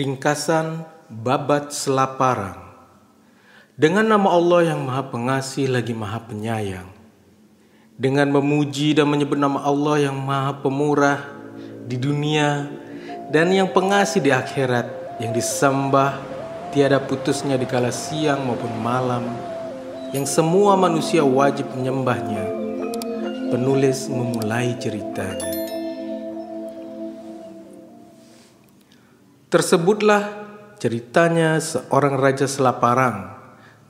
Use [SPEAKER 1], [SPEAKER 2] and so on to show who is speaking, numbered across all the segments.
[SPEAKER 1] Ringkasan Babat Selaparang. Dengan nama Allah yang Maha Pengasih lagi Maha Penyayang. Dengan memuji dan menyebut nama Allah yang Maha Pemurah di dunia dan yang pengasih di akhirat, yang disembah tiada putusnya di kala siang maupun malam, yang semua manusia wajib menyembahnya. Penulis memulai ceritanya. Tersebutlah ceritanya seorang raja Selaparang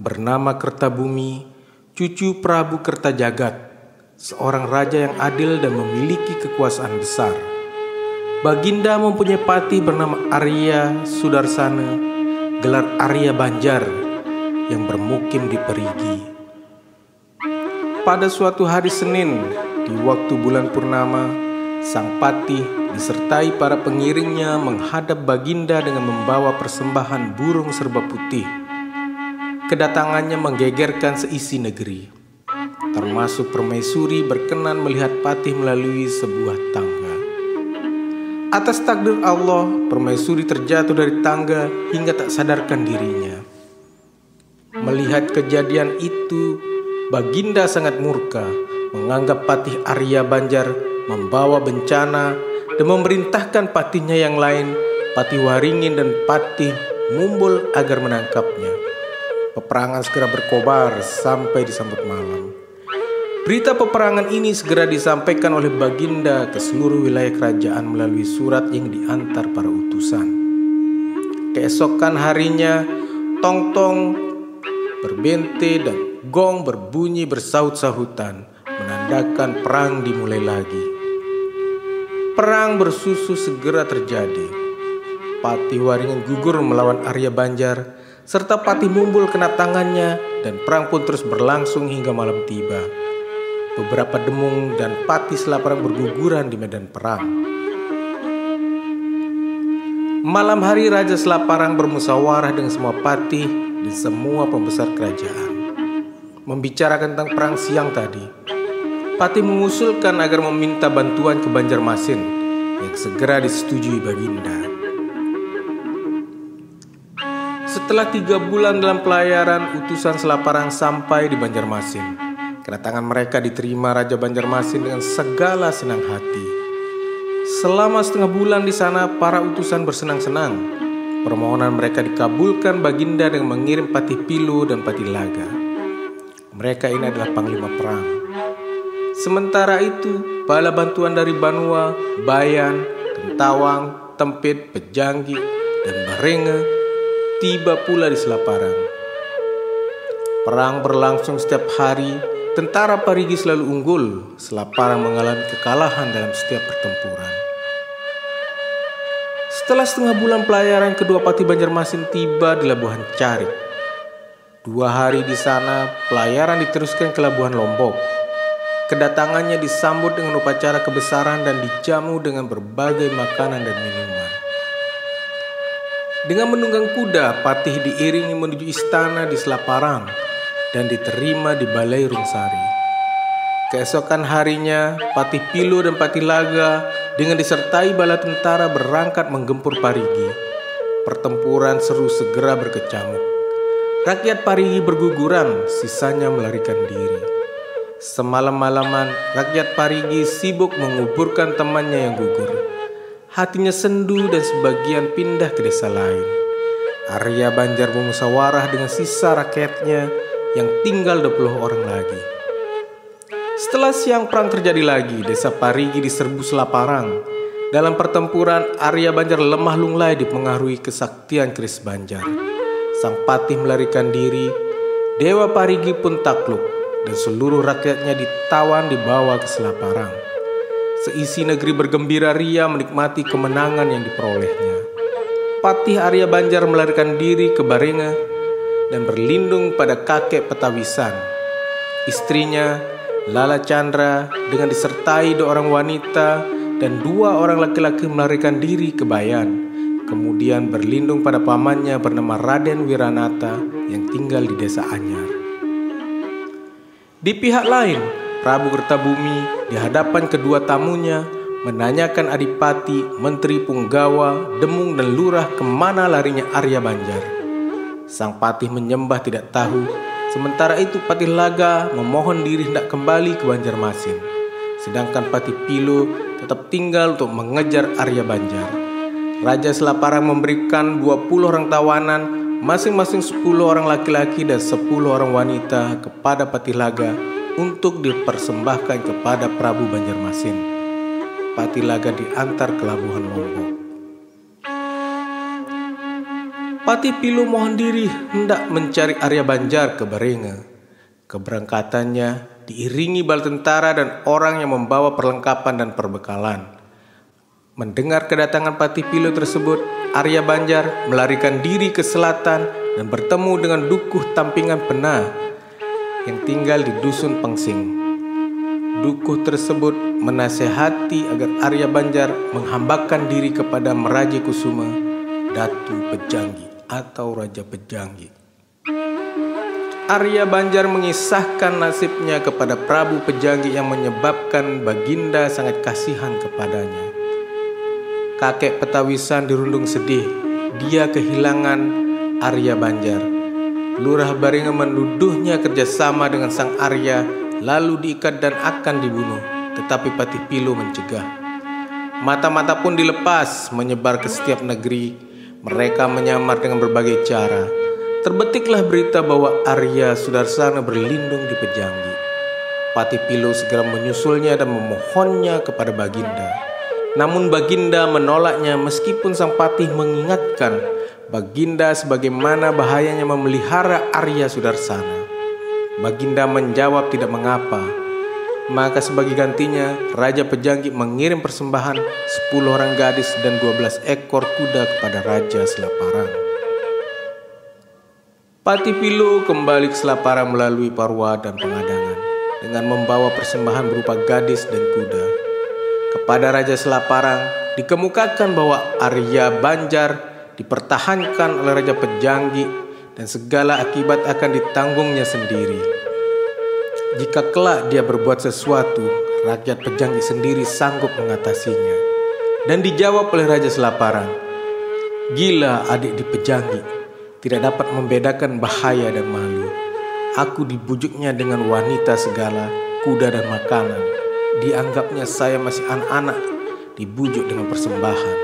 [SPEAKER 1] bernama Kertabumi, cucu Prabu Kertajagat, seorang raja yang adil dan memiliki kekuasaan besar. Baginda mempunyai patih bernama Arya Sudarsana, gelar Arya Banjar, yang bermukim di Perigi. Pada suatu hari Senin, di waktu bulan purnama, sang patih disertai para pengiringnya menghadap Baginda dengan membawa persembahan burung serba putih. Kedatangannya menggegerkan seisi negeri, termasuk permaisuri berkenan melihat patih melalui sebuah tangga. Atas takdir Allah, permaisuri terjatuh dari tangga hingga tak sadarkan dirinya. Melihat kejadian itu, Baginda sangat murka, menganggap patih Arya Banjar membawa bencana dan memerintahkan patihnya yang lain, Patih Waringin dan Patih Mumbul, agar menangkapnya. Peperangan segera berkobar sampai disambut malam. Berita peperangan ini segera disampaikan oleh Baginda ke seluruh wilayah kerajaan melalui surat yang diantar para utusan. Keesokan harinya, tong-tong berbente dan gong berbunyi bersahut-sahutan, menandakan perang dimulai lagi. Perang bersusu segera terjadi. Patih Waringin gugur melawan Arya Banjar, serta Patih Mumbul kena tangannya, dan perang pun terus berlangsung hingga malam tiba. Beberapa demung dan patih Selaparang berguguran di medan perang. Malam hari Raja Selaparang bermusyawarah dengan semua patih dan semua pembesar kerajaan, membicarakan tentang perang siang tadi. Patih mengusulkan agar meminta bantuan ke Banjarmasin, yang segera disetujui Baginda. Setelah 3 bulan dalam pelayaran, utusan Selaparang sampai di Banjarmasin. Kedatangan mereka diterima Raja Banjarmasin dengan segala senang hati. Selama setengah bulan di sana, para utusan bersenang-senang. Permohonan mereka dikabulkan Baginda dengan mengirim Patih Pilu dan Patih Laga. Mereka ini adalah panglima perang. Sementara itu, bala bantuan dari Banua, Bayan, Kentawang, Tempit, Pejanggi, dan Barenge tiba pula di Selaparang. Perang berlangsung setiap hari. Tentara Parigi selalu unggul. Selaparang mengalami kekalahan dalam setiap pertempuran. Setelah setengah bulan pelayaran, kedua Patih Banjarmasin tiba di Labuhan Carik. 2 hari di sana, pelayaran diteruskan ke Labuhan Lombok. Kedatangannya disambut dengan upacara kebesaran dan dijamu dengan berbagai makanan dan minuman. Dengan menunggang kuda, Patih diiringi menuju istana di Selaparang dan diterima di Balai Rungsari. Keesokan harinya, Patih Pilu dan Patih Laga dengan disertai bala tentara berangkat menggempur Parigi. Pertempuran seru segera berkecamuk. Rakyat Parigi berguguran, sisanya melarikan diri. Semalam-malaman, rakyat Parigi sibuk menguburkan temannya yang gugur. Hatinya sendu dan sebagian pindah ke desa lain. Arya Banjar bermusyawarah dengan sisa rakyatnya yang tinggal 20 orang lagi. Setelah siang perang terjadi lagi, desa Parigi diserbu Selaparang. Dalam pertempuran, Arya Banjar lemah lunglai dipengaruhi kesaktian keris Banjar. Sang patih melarikan diri, Dewa Parigi pun takluk, dan seluruh rakyatnya ditawan dibawa ke Selaparang. Seisi negeri bergembira ria menikmati kemenangan yang diperolehnya. Patih Arya Banjar melarikan diri ke Barenge dan berlindung pada kakek Petawisan. Istrinya, Lala Chandra, dengan disertai 2 orang wanita dan 2 orang laki-laki melarikan diri ke Bayan. Kemudian berlindung pada pamannya bernama Raden Wiranata yang tinggal di desa Anyar. Di pihak lain, Prabu Kertabumi di hadapan kedua tamunya menanyakan adipati, menteri punggawa, demung dan lurah kemana larinya Arya Banjar. Sang patih menyembah tidak tahu. Sementara itu Patih Laga memohon diri hendak kembali ke Banjarmasin. Sedangkan Patih Pilo tetap tinggal untuk mengejar Arya Banjar. Raja Selaparang memberikan 20 orang tawanan, masing-masing 10 orang laki-laki dan 10 orang wanita kepada Patih Laga untuk dipersembahkan kepada Prabu Banjarmasin. Patih Laga diantar ke Labuhan Lombok. Patih Pilo mohon diri hendak mencari Arya Banjar ke Baringa. Keberangkatannya diiringi bala tentara dan orang yang membawa perlengkapan dan perbekalan. Mendengar kedatangan Patih Pilo tersebut, Arya Banjar melarikan diri ke selatan dan bertemu dengan Dukuh Tampingan Penah yang tinggal di Dusun Pengsing. Dukuh tersebut menasehati agar Arya Banjar menghambakan diri kepada Meraja Kusuma, Datu Pejanggi atau Raja Pejanggi. Arya Banjar mengisahkan nasibnya kepada Prabu Pejanggi yang menyebabkan Baginda sangat kasihan kepadanya. Kakek Petawisan dirundung sedih, dia kehilangan Arya Banjar. Lurah Baringa menuduhnya kerjasama dengan sang Arya, lalu diikat dan akan dibunuh. Tetapi Patih Pilo mencegah. Mata-mata pun dilepas menyebar ke setiap negeri. Mereka menyamar dengan berbagai cara. Terbetiklah berita bahwa Arya Sudarsana berlindung di Pejanggi. Patih Pilo segera menyusulnya dan memohonnya kepada Baginda. Namun Baginda menolaknya meskipun sang patih mengingatkan Baginda sebagaimana bahayanya memelihara Arya Sudarsana. Baginda menjawab tidak mengapa. Maka sebagai gantinya Raja Pejanggi mengirim persembahan 10 orang gadis dan 12 ekor kuda kepada Raja Selaparang. Patih Pilo kembali ke Selaparang melalui Parwa dan Pengadangan dengan membawa persembahan berupa gadis dan kuda. Kepada Raja Selaparang dikemukakan bahwa Arya Banjar dipertahankan oleh Raja Pejanggi dan segala akibat akan ditanggungnya sendiri. Jika kelak dia berbuat sesuatu, rakyat Pejanggi sendiri sanggup mengatasinya. Dan dijawab oleh Raja Selaparang, "Gila adik di Pejanggi, tidak dapat membedakan bahaya dan malu. Aku dibujuknya dengan wanita segala, kuda dan makanan. Dianggapnya saya masih anak-anak, dibujuk dengan persembahan."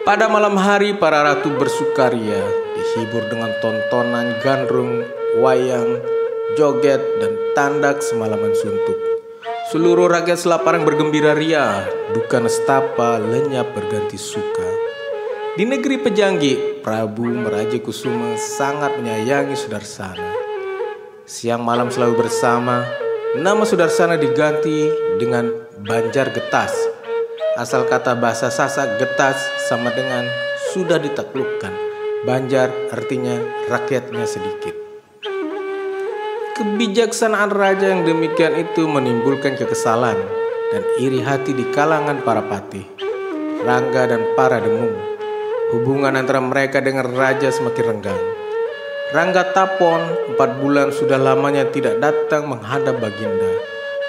[SPEAKER 1] Pada malam hari para ratu bersukaria, dihibur dengan tontonan gandrung, wayang, joget dan tandak semalaman suntuk. Seluruh rakyat Selaparang bergembira ria, duka nestapa lenyap berganti suka. Di negeri Pejanggi, Prabu Meraja Kusuma sangat menyayangi Sudarsana. Siang malam selalu bersama. Nama Sudarsana diganti dengan Banjar Getas. Asal kata bahasa Sasak Getas sama dengan sudah ditaklukkan. Banjar artinya rakyatnya sedikit. Kebijaksanaan raja yang demikian itu menimbulkan kekesalan dan iri hati di kalangan para patih, rangga dan para demung. Hubungan antara mereka dengan raja semakin renggang. Rangga Tapon 4 bulan sudah lamanya tidak datang menghadap Baginda.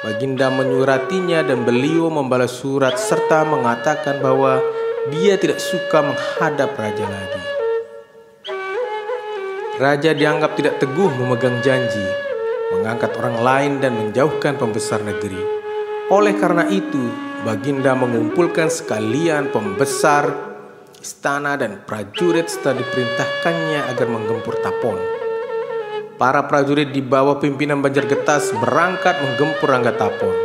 [SPEAKER 1] Baginda menyuratinya dan beliau membalas surat serta mengatakan bahwa dia tidak suka menghadap raja lagi. Raja dianggap tidak teguh memegang janji, mengangkat orang lain dan menjauhkan pembesar negeri. Oleh karena itu, Baginda mengumpulkan sekalian pembesar istana dan prajurit setelah diperintahkannya agar menggempur Tapon. Para prajurit di bawah pimpinan Banjar Getas berangkat menggempur Rangga Tapon.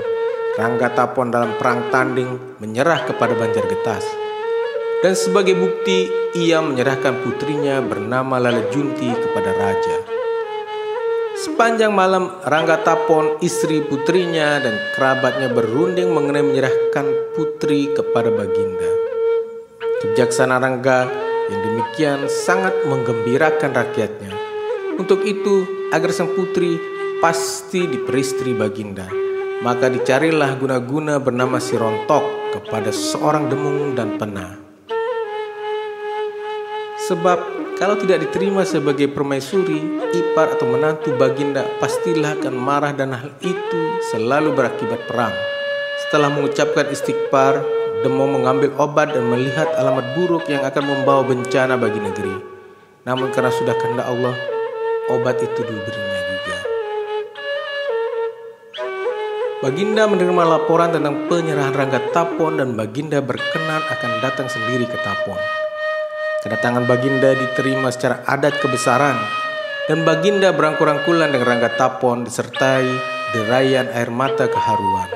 [SPEAKER 1] Rangga Tapon dalam perang tanding menyerah kepada Banjar Getas. Dan sebagai bukti, ia menyerahkan putrinya bernama Lala Junti kepada raja. Sepanjang malam, Rangga Tapon, istri putrinya dan kerabatnya berunding mengenai menyerahkan putri kepada Baginda. Kebijaksanaan Rangga yang demikian sangat menggembirakan rakyatnya. Untuk itu, agar sang putri pasti diperistri Baginda, maka dicarilah guna-guna bernama Si Rontok kepada seorang demung dan penah. Sebab kalau tidak diterima sebagai permaisuri, ipar atau menantu Baginda pastilah akan marah dan hal itu selalu berakibat perang. Setelah mengucapkan istighfar, Demo mengambil obat dan melihat alamat buruk yang akan membawa bencana bagi negeri. Namun karena sudah kehendak Allah, obat itu diberinya juga. Baginda menerima laporan tentang penyerahan Rangga Tapon dan Baginda berkenan akan datang sendiri ke Tapon. Kedatangan Baginda diterima secara adat kebesaran dan Baginda berangkul-angkulan dengan Rangga Tapon disertai derayan air mata keharuan.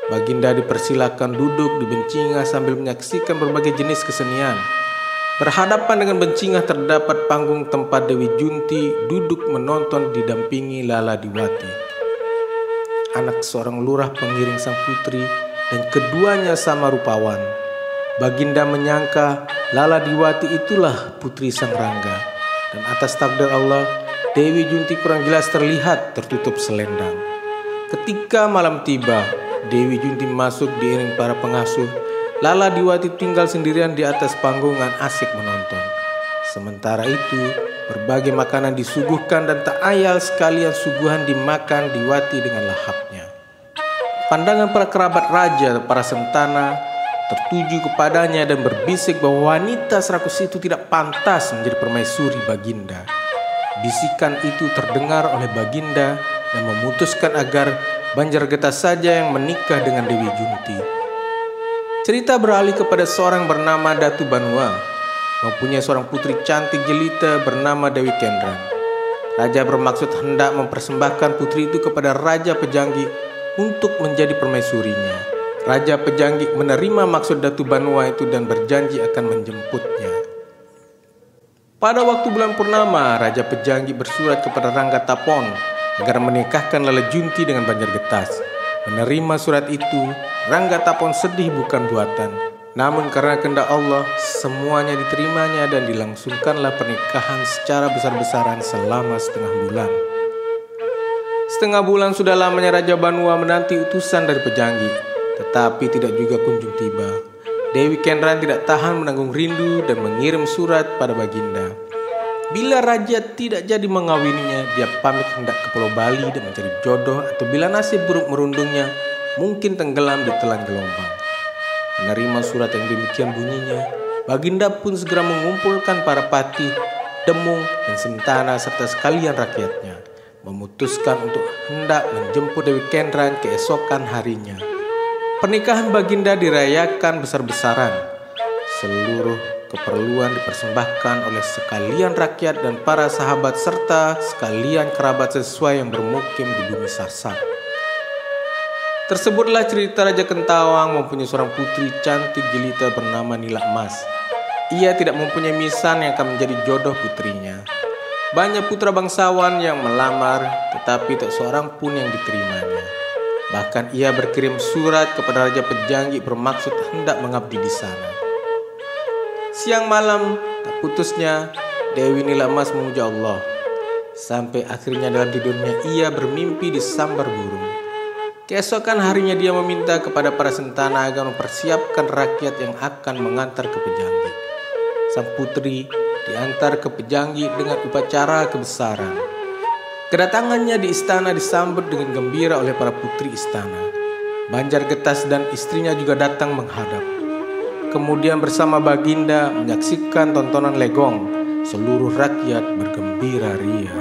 [SPEAKER 1] Baginda dipersilakan duduk di bencingah sambil menyaksikan berbagai jenis kesenian. Berhadapan dengan bencingah terdapat panggung tempat Dewi Junti duduk menonton didampingi Lala Diwati, anak seorang lurah pengiring sang putri, dan keduanya sama rupawan. Baginda menyangka Lala Diwati itulah putri sang Rangga, dan atas takdir Allah, Dewi Junti kurang jelas terlihat tertutup selendang. Ketika malam tiba, Dewi Junti masuk diiring para pengasuh. Lala Diwati tinggal sendirian di atas panggungan asik menonton. Sementara itu, berbagai makanan disuguhkan dan tak ayal sekalian suguhan dimakan Diwati dengan lahapnya. Pandangan para kerabat raja dan para sentana tertuju kepadanya dan berbisik bahwa wanita serakus itu tidak pantas menjadi permaisuri Baginda. Bisikan itu terdengar oleh Baginda dan memutuskan agar Banjargetas saja yang menikah dengan Dewi Junti. Cerita beralih kepada seorang bernama Datu Banua, mempunyai seorang putri cantik jelita bernama Dewi Kendran. Raja bermaksud hendak mempersembahkan putri itu kepada Raja Pejanggi untuk menjadi permaisurinya. Raja Pejanggi menerima maksud Datu Banua itu dan berjanji akan menjemputnya. Pada waktu bulan purnama, Raja Pejanggi bersurat kepada Rangga Tapon agar menikahkan Lala Junti dengan Banjargetas. Menerima surat itu, Rangga Tapon sedih bukan buatan. Namun karena kehendak Allah, semuanya diterimanya dan dilangsungkanlah pernikahan secara besar-besaran selama setengah bulan. Setengah bulan sudah lamanya Raja Banua menanti utusan dari Pejanggi, tetapi tidak juga kunjung tiba. Dewi Kendran tidak tahan menanggung rindu dan mengirim surat pada Baginda. Bila raja tidak jadi mengawininya, dia pamit hendak ke Pulau Bali dan mencari jodoh, atau bila nasib buruk merundungnya, mungkin tenggelam di telan gelombang. Menerima surat yang demikian bunyinya, Baginda pun segera mengumpulkan para patih, demung, dan sentana serta sekalian rakyatnya, memutuskan untuk hendak menjemput Dewi Kendran keesokan harinya. Pernikahan Baginda dirayakan besar-besaran. Seluruh keperluan dipersembahkan oleh sekalian rakyat dan para sahabat serta sekalian kerabat sesuai yang bermukim di bumi Sasak. Tersebutlah cerita Raja Kentawang mempunyai seorang putri cantik jelita bernama Nila Emas. Ia tidak mempunyai misan yang akan menjadi jodoh putrinya. Banyak putra bangsawan yang melamar, tetapi tak seorang pun yang diterimanya. Bahkan ia berkirim surat kepada Raja Pejanggi bermaksud hendak mengabdi di sana. Siang malam, tak putusnya Dewi Nila Emas memuja Allah. Sampai akhirnya dalam tidurnya ia bermimpi disambar burung. Keesokan harinya dia meminta kepada para sentana agar mempersiapkan rakyat yang akan mengantar ke Pejanggi. Sang putri diantar ke Pejanggi dengan upacara kebesaran. Kedatangannya di istana disambut dengan gembira oleh para putri istana. Banjargetas dan istrinya juga datang menghadap. Kemudian bersama Baginda menyaksikan tontonan legong. Seluruh rakyat bergembira ria.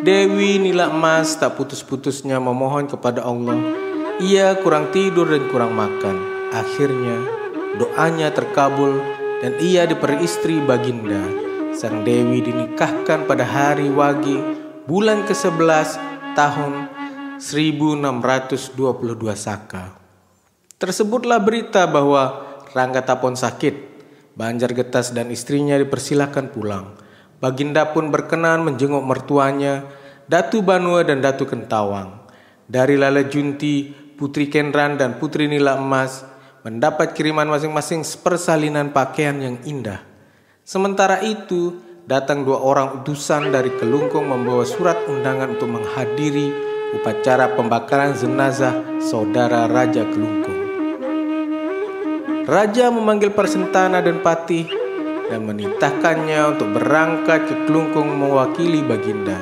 [SPEAKER 1] Dewi Nila Emas tak putus-putusnya memohon kepada Allah. Ia kurang tidur dan kurang makan. Akhirnya doanya terkabul dan ia diberi istri Baginda. Sang Dewi dinikahkan pada hari Wage bulan ke-11 tahun 1622 Saka. Tersebutlah berita bahwa Rangga Tapon sakit. Banjargetas dan istrinya dipersilakan pulang. Baginda pun berkenan menjenguk mertuanya, Datu Banua dan Datu Kentawang. Dari Lala Junti, Putri Kendran dan Putri Nila Emas mendapat kiriman masing-masing persalinan pakaian yang indah. Sementara itu, datang 2 orang utusan dari Kelungkung membawa surat undangan untuk menghadiri upacara pembakaran jenazah saudara Raja Kelungkung. Raja memanggil para sentana dan patih dan menitahkannya untuk berangkat ke Kelungkung mewakili Baginda.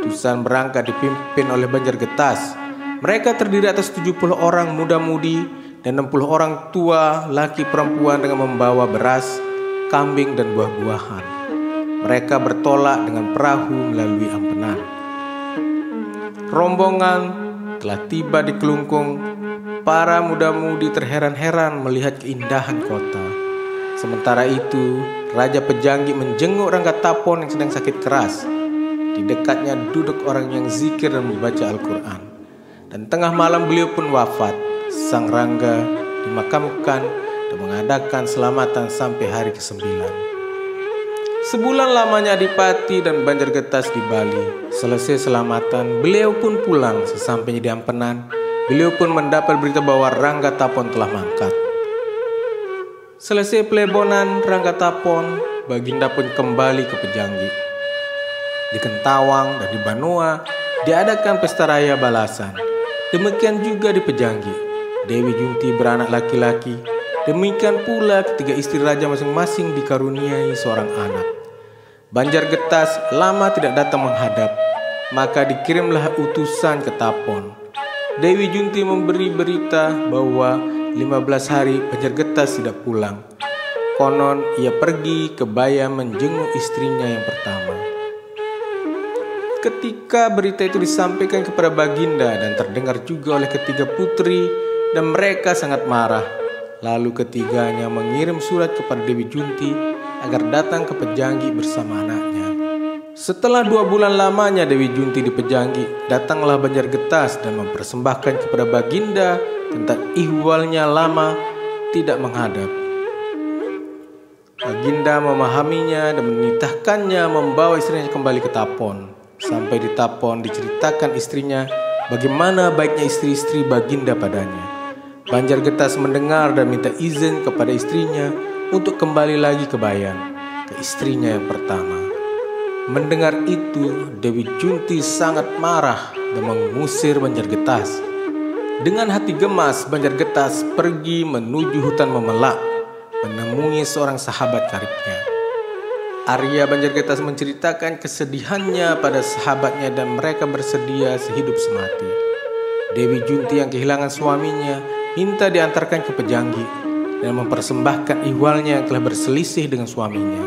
[SPEAKER 1] Utusan berangkat dipimpin oleh Banjargetas. Mereka terdiri atas 70 orang muda-mudi dan 60 orang tua laki perempuan dengan membawa beras, kambing dan buah-buahan. Mereka bertolak dengan perahu melalui ampenan. Rombongan telah tiba di Kelungkung. Para muda-mudi terheran-heran melihat keindahan kota. Sementara itu, Raja Pejanggi menjenguk Ranggatapon yang sedang sakit keras. Di dekatnya duduk orang yang zikir dan membaca Al-Quran. Dan tengah malam beliau pun wafat. Sang Rangga dimakamkan dan mengadakan selamatan sampai hari ke-9. Sebulan lamanya Adipati dan Banjargetas di Bali. Selesai selamatan, beliau pun pulang. Sesampainya di ampenan, beliau pun mendapat berita bahwa Ranggatapon telah mangkat. Selesai pelebonan Ranggatapon, Baginda pun kembali ke Pejanggi. Di Kentawang dan di Banoa diadakan pesta raya balasan. Demikian juga di Pejanggi. Dewi Junti beranak laki-laki. Demikian pula ketiga istri raja masing-masing dikaruniai seorang anak. Banjargetas lama tidak datang menghadap, maka dikirimlah utusan ke Tapon. Dewi Junti memberi berita bahwa 15 hari Banjargetas tidak pulang. Konon ia pergi ke Bayam menjenguk istrinya yang pertama. Ketika berita itu disampaikan kepada Baginda dan terdengar juga oleh ketiga putri, dan mereka sangat marah. Lalu ketiganya mengirim surat kepada Dewi Junti agar datang ke Pejanggi bersama anaknya. Setelah 2 bulan lamanya Dewi Junti di Pejanggi, datanglah Banjargetas dan mempersembahkan kepada Baginda tentang ihwalnya lama tidak menghadap. Baginda memahaminya dan menitahkannya membawa istrinya kembali ke Tapon. Sampai di Tapon diceritakan istrinya bagaimana baiknya istri-istri Baginda padanya. Banjargetas mendengar dan minta izin kepada istrinya untuk kembali lagi ke Bayan, ke istrinya yang pertama. Mendengar itu, Dewi Junti sangat marah dan mengusir Banjargetas. Dengan hati gemas, Banjargetas pergi menuju hutan Memelak, menemui seorang sahabat karibnya. Arya Banjargetas menceritakan kesedihannya pada sahabatnya dan mereka bersedia sehidup semati. Dewi Junti yang kehilangan suaminya minta diantarkan ke Pejanggi dan mempersembahkan ihwalnya yang telah berselisih dengan suaminya.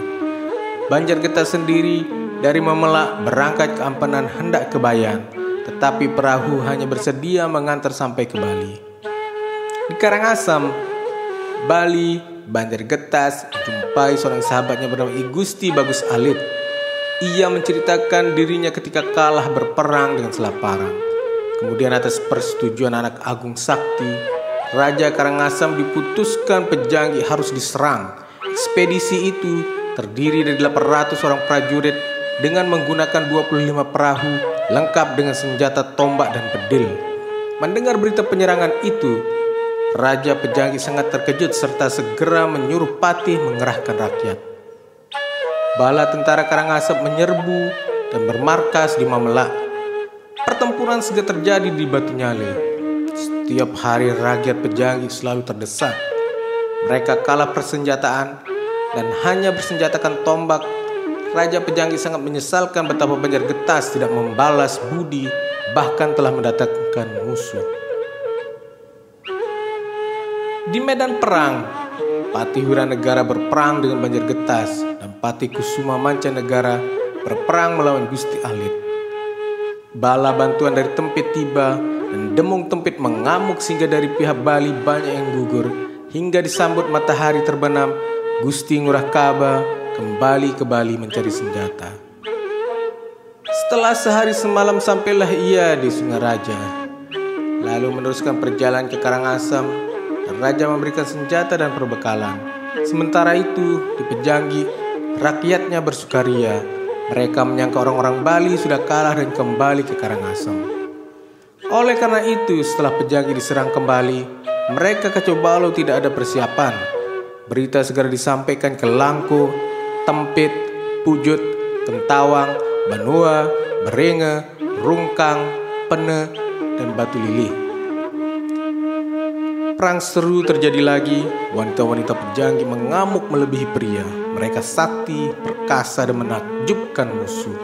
[SPEAKER 1] Banjargetas sendiri dari Memelak berangkat ke ampenan hendak ke Bayan, tetapi perahu hanya bersedia mengantar sampai ke Bali. Di Karangasem, Bali, Banjargetas menjumpai seorang sahabatnya bernama I Gusti Bagus Alit. Ia menceritakan dirinya ketika kalah berperang dengan Selaparang. Kemudian atas persetujuan anak Agung Sakti, Raja Karangasem diputuskan Pejanggi harus diserang. Ekspedisi itu terdiri dari 800 orang prajurit dengan menggunakan 25 perahu lengkap dengan senjata tombak dan pedil. Mendengar berita penyerangan itu, Raja Pejanggi sangat terkejut serta segera menyuruh Patih mengerahkan rakyat. Bala tentara Karangasem menyerbu dan bermarkas di Memelak. Pertempuran segera terjadi di Batunyale. Setiap hari rakyat Pejanggi selalu terdesak. Mereka kalah persenjataan dan hanya bersenjatakan tombak. Raja Pejanggi sangat menyesalkan betapa Banjargetas tidak membalas budi, bahkan telah mendatangkan musuh. Di medan perang, Patih Wiranegara berperang dengan Banjargetas dan Patih Kusuma Mancanegara berperang melawan Gusti Alit. Bala bantuan dari Tempit tiba dan Demung Tempit mengamuk sehingga dari pihak Bali banyak yang gugur. Hingga disambut matahari terbenam, Gusti Ngurah Kaba kembali ke Bali mencari senjata. Setelah sehari semalam sampailah ia di Singaraja, lalu meneruskan perjalanan ke Karangasem. Raja memberikan senjata dan perbekalan. Sementara itu, di Pejanggi, rakyatnya bersukaria. Mereka menyangka orang-orang Bali sudah kalah dan kembali ke Karangasem. Oleh karena itu, setelah Pejanggi diserang kembali, mereka kacau balau tidak ada persiapan. Berita segera disampaikan ke Langko, Tempit, Pujut, Kentawang, Banoa, Berenge, Rungkang, Pene, dan Batu Lilih. Perang seru terjadi lagi. Wanita-wanita Pejanggi mengamuk melebihi pria. Mereka sakti, perkasa, dan menakjubkan musuh.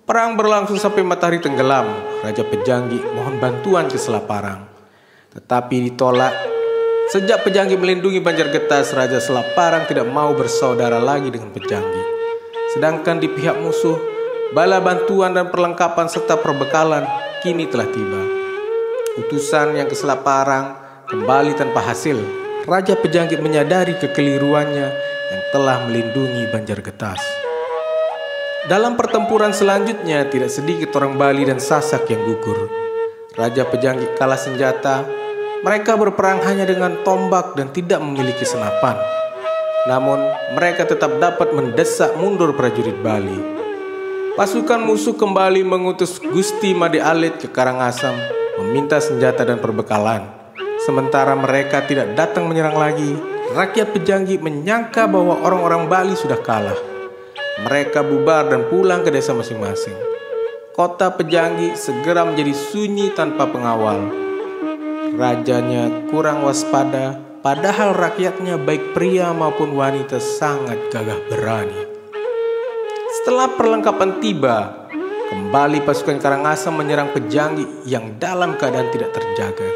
[SPEAKER 1] Perang berlangsung sampai matahari tenggelam. Raja Pejanggi mohon bantuan ke Selaparang, tetapi ditolak. Sejak Pejanggi melindungi Banjargetas, Raja Selaparang tidak mau bersaudara lagi dengan Pejanggi. Sedangkan di pihak musuh, bala bantuan dan perlengkapan serta perbekalan kini telah tiba. Utusan yang ke Selaparang kembali tanpa hasil. Raja Pejanggi menyadari kekeliruannya yang telah melindungi Banjargetas. Dalam pertempuran selanjutnya, tidak sedikit orang Bali dan Sasak yang gugur. Raja Pejanggi kalah senjata. Mereka berperang hanya dengan tombak dan tidak memiliki senapan. Namun, mereka tetap dapat mendesak mundur prajurit Bali. Pasukan musuh kembali mengutus Gusti Made Alit ke Karangasem, meminta senjata dan perbekalan. Sementara mereka tidak datang menyerang lagi, rakyat Pejanggi menyangka bahwa orang-orang Bali sudah kalah. Mereka bubar dan pulang ke desa masing-masing. Kota Pejanggi segera menjadi sunyi tanpa pengawal. Rajanya kurang waspada, padahal rakyatnya baik pria maupun wanita sangat gagah berani. Setelah perlengkapan tiba, kembali pasukan Karangasem menyerang Pejanggi yang dalam keadaan tidak terjaga.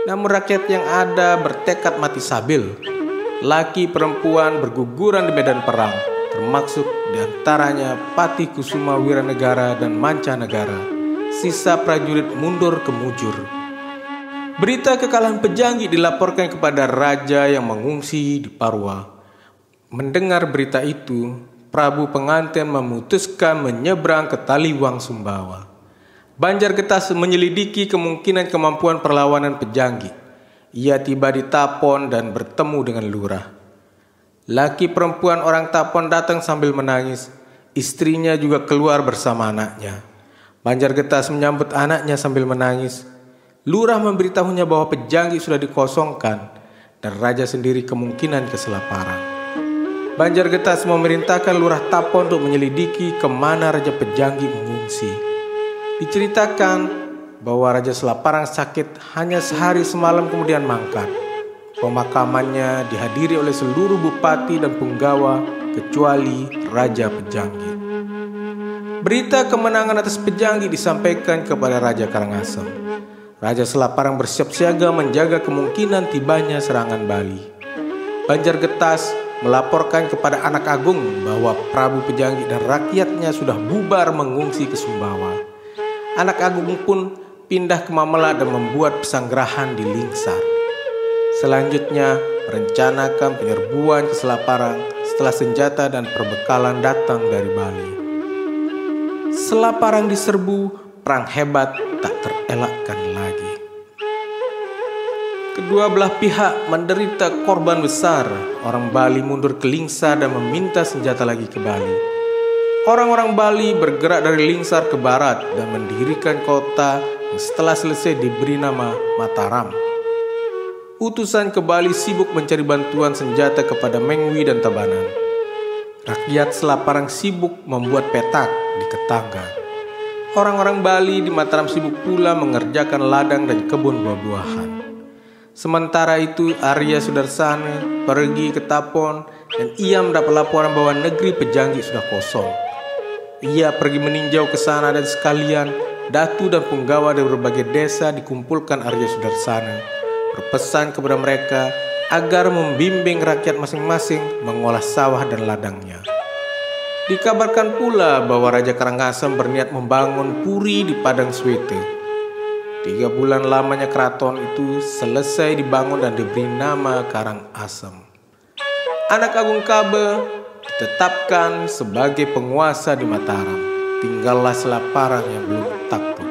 [SPEAKER 1] Namun rakyat yang ada bertekad mati sabil. Laki perempuan berguguran di medan perang, termasuk diantaranya Patih Kusuma Wiranegara dan Mancanegara. Sisa prajurit mundur ke Mujur. Berita kekalahan Pejanggi dilaporkan kepada raja yang mengungsi di Parwa. Mendengar berita itu, Prabu Penganten memutuskan menyeberang ke Taliwang Sumbawa. Banjargetas menyelidiki kemungkinan kemampuan perlawanan Pejanggi. Ia tiba di Tapon dan bertemu dengan lurah. Laki perempuan orang Tapon datang sambil menangis. Istrinya juga keluar bersama anaknya. Banjargetas menyambut anaknya sambil menangis. Lurah memberitahunya bahwa Pejanggi sudah dikosongkan dan raja sendiri kemungkinan ke Selaparang. Banjargetas memerintahkan lurah Tapon untuk menyelidiki kemana Raja Pejanggi mengungsi. Diceritakan bahwa Raja Selaparang sakit hanya sehari semalam kemudian mangkat. Pemakamannya dihadiri oleh seluruh bupati dan punggawa kecuali Raja Pejanggi. Berita kemenangan atas Pejanggi disampaikan kepada Raja Karangasem. Raja Selaparang bersiap siaga menjaga kemungkinan tibanya serangan Bali. Banjargetas melaporkan kepada anak agung bahwa Prabu Pejanggi dan rakyatnya sudah bubar mengungsi ke Sumbawa. Anak agung pun pindah ke Mamela dan membuat pesanggerahan di Lingsar. Selanjutnya merencanakan penyerbuan ke Selaparang setelah senjata dan perbekalan datang dari Bali. Selaparang diserbu, perang hebat tak terelakkan lagi. Kedua belah pihak menderita korban besar. Orang Bali mundur ke Lingsar dan meminta senjata lagi ke Bali. Orang-orang Bali bergerak dari Lingsar ke barat dan mendirikan kota yang setelah selesai diberi nama Mataram. Utusan ke Bali sibuk mencari bantuan senjata kepada Mengwi dan Tabanan. Rakyat Selaparang sibuk membuat petak di Ketangga. Orang-orang Bali di Mataram sibuk pula mengerjakan ladang dan kebun buah-buahan. Sementara itu Arya Sudarsana pergi ke Tapon dan ia mendapat laporan bahwa negeri Pejanggi sudah kosong. Ia pergi meninjau ke sana dan sekalian datu dan punggawa dari berbagai desa dikumpulkan Arya Sudarsana, berpesan kepada mereka agar membimbing rakyat masing-masing mengolah sawah dan ladangnya. Dikabarkan pula bahwa Raja Karangasem berniat membangun puri di Padang Swete. 3 bulan lamanya keraton itu selesai dibangun dan diberi nama Karangasem. Anak Agung Kabe ditetapkan sebagai penguasa di Mataram. Tinggallah Selaparang yang belum takut.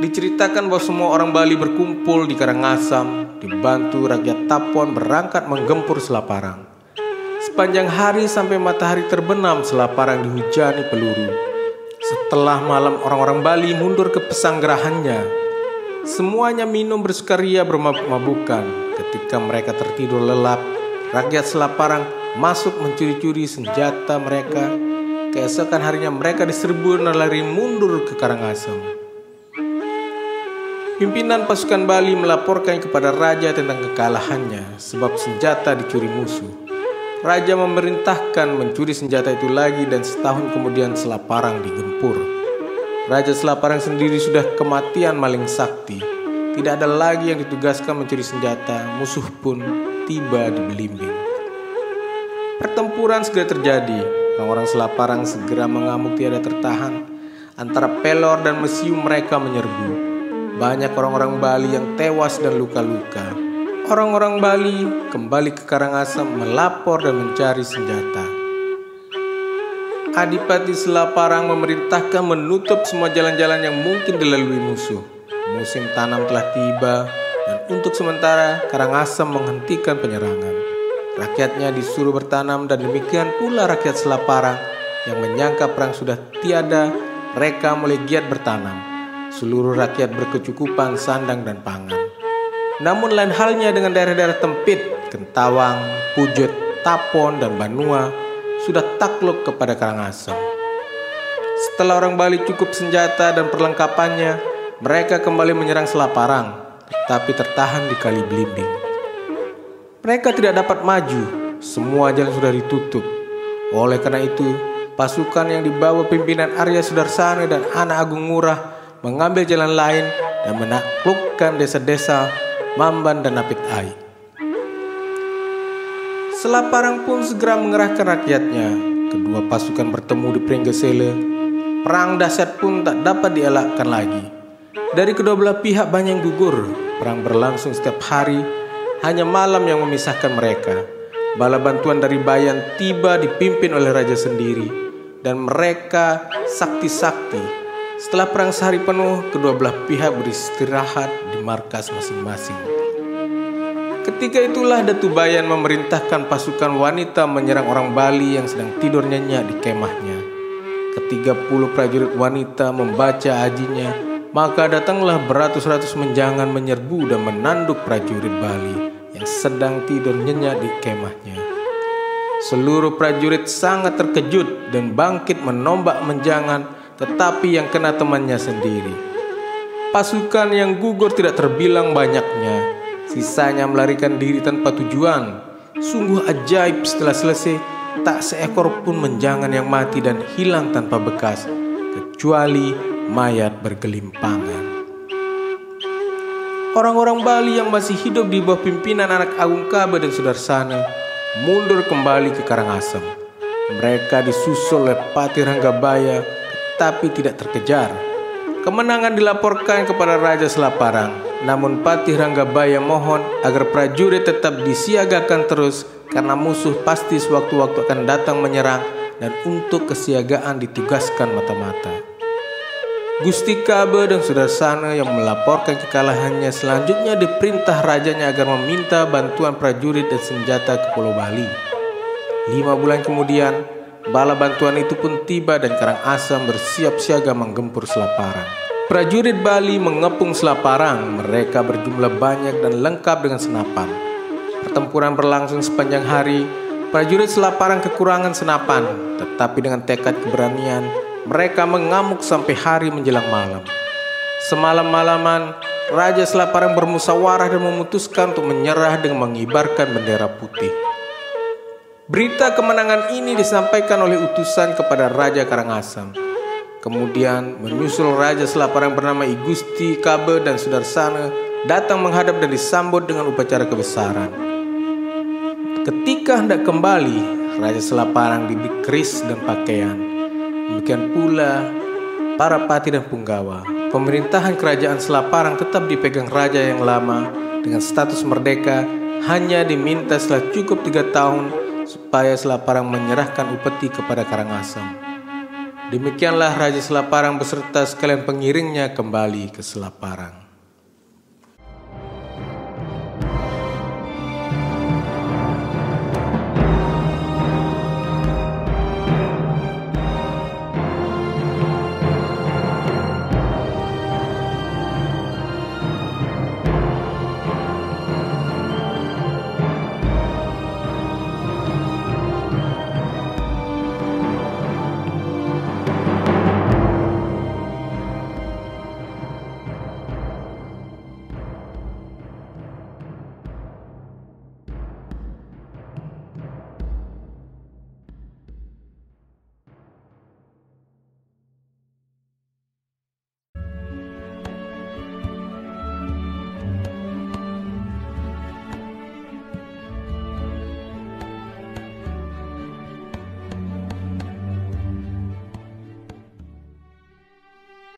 [SPEAKER 1] Diceritakan bahwa semua orang Bali berkumpul di Karangasem, dibantu rakyat Tapon berangkat menggempur Selaparang. Sepanjang hari sampai matahari terbenam, Selaparang dihujani peluru. Setelah malam, orang-orang Bali mundur ke pesanggerahannya. Semuanya minum bersukaria bermabuk-mabukan. Ketika mereka tertidur lelap, rakyat Selaparang masuk mencuri-curi senjata mereka. Keesokan harinya mereka diserbu dan lari mundur ke Karangasem. Pimpinan pasukan Bali melaporkan kepada raja tentang kekalahannya sebab senjata dicuri musuh. raja memerintahkan mencuri senjata itu lagi dan setahun kemudian Selaparang digempur. Raja Selaparang sendiri sudah kematian maling sakti. Tidak ada lagi yang ditugaskan mencuri senjata, musuh pun tiba di Belimbing. Pertempuran segera terjadi. Orang-orang Selaparang segera mengamuk tiada tertahan. Antara pelor dan mesiu mereka menyerbu. Banyak orang-orang Bali yang tewas dan luka-luka. Orang-orang Bali kembali ke Karangasem melapor dan mencari senjata. Adipati Selaparang memerintahkan menutup semua jalan-jalan yang mungkin dilalui musuh. Musim tanam telah tiba dan untuk sementara Karangasem menghentikan penyerangan. Rakyatnya disuruh bertanam dan demikian pula rakyat Selaparang yang menyangka perang sudah tiada, mereka mulai giat bertanam. Seluruh rakyat berkecukupan sandang dan pangan. Namun lain halnya dengan daerah-daerah tempit, Kentawang, Pujut, Tapon, dan Banua sudah takluk kepada Karangasem. Setelah orang Bali cukup senjata dan perlengkapannya, mereka kembali menyerang Selaparang, tetapi tertahan di Kali Belimbing. Mereka tidak dapat maju, semua jalan sudah ditutup. Oleh karena itu, pasukan yang dibawa pimpinan Arya Sudarsana dan Anak Agung Ngurah mengambil jalan lain dan menaklukkan desa-desa Mamban dan Napit Ai. Selaparang pun segera mengerahkan rakyatnya. Kedua pasukan bertemu di Pringgesele. Perang dahsyat pun tak dapat dielakkan lagi. Dari kedua belah pihak banyak yang gugur. Perang berlangsung setiap hari. Hanya malam yang memisahkan mereka. Bala bantuan dari Bayan tiba dipimpin oleh raja sendiri. Dan mereka sakti-sakti. Setelah perang sehari penuh, kedua belah pihak beristirahat di markas masing-masing. Ketika itulah Datu Bayan memerintahkan pasukan wanita menyerang orang Bali yang sedang tidur nyenyak di kemahnya. Ke-30 prajurit wanita membaca ajinya, maka datanglah beratus-ratus menjangan menyerbu dan menanduk prajurit Bali yang sedang tidur nyenyak di kemahnya. Seluruh prajurit sangat terkejut dan bangkit menombak menjangan, tetapi yang kena temannya sendiri. Pasukan yang gugur tidak terbilang banyaknya. Sisanya melarikan diri tanpa tujuan. Sungguh ajaib, setelah selesai tak seekor pun menjangan yang mati dan hilang tanpa bekas, kecuali mayat bergelimpangan. Orang-orang Bali yang masih hidup di bawah pimpinan Anak Agung Kaba dan Sudarsana mundur kembali ke Karangasem. Mereka disusul oleh Patih Ranggabaya, tapi tidak terkejar. Kemenangan dilaporkan kepada Raja Selaparang, namun Patih Ranggabaya mohon agar prajurit tetap disiagakan terus karena musuh pasti sewaktu-waktu akan datang menyerang dan untuk kesiagaan ditugaskan mata-mata. Gusti Kaba dan Sudarsana yang melaporkan kekalahannya selanjutnya diperintah rajanya agar meminta bantuan prajurit dan senjata ke Pulau Bali. 5 bulan kemudian, bala bantuan itu pun tiba dan Karangasem bersiap siaga menggempur Selaparang. Prajurit Bali mengepung Selaparang. Mereka berjumlah banyak dan lengkap dengan senapan. Pertempuran berlangsung sepanjang hari. Prajurit Selaparang kekurangan senapan, tetapi dengan tekad keberanian, mereka mengamuk sampai hari menjelang malam. Semalam-malaman, Raja Selaparang bermusyawarah dan memutuskan untuk menyerah dengan mengibarkan bendera putih. Berita kemenangan ini disampaikan oleh utusan kepada Raja Karangasem. Kemudian menyusul Raja Selaparang bernama I Gusti Kaba dan Sudarsana datang menghadap dan disambut dengan upacara kebesaran. Ketika hendak kembali, Raja Selaparang diberi keris dan pakaian. Demikian pula para pati dan punggawa. Pemerintahan kerajaan Selaparang tetap dipegang raja yang lama dengan status merdeka, hanya diminta setelah cukup 3 tahun supaya Selaparang menyerahkan upeti kepada Karangasem. Demikianlah Raja Selaparang beserta sekalian pengiringnya kembali ke Selaparang.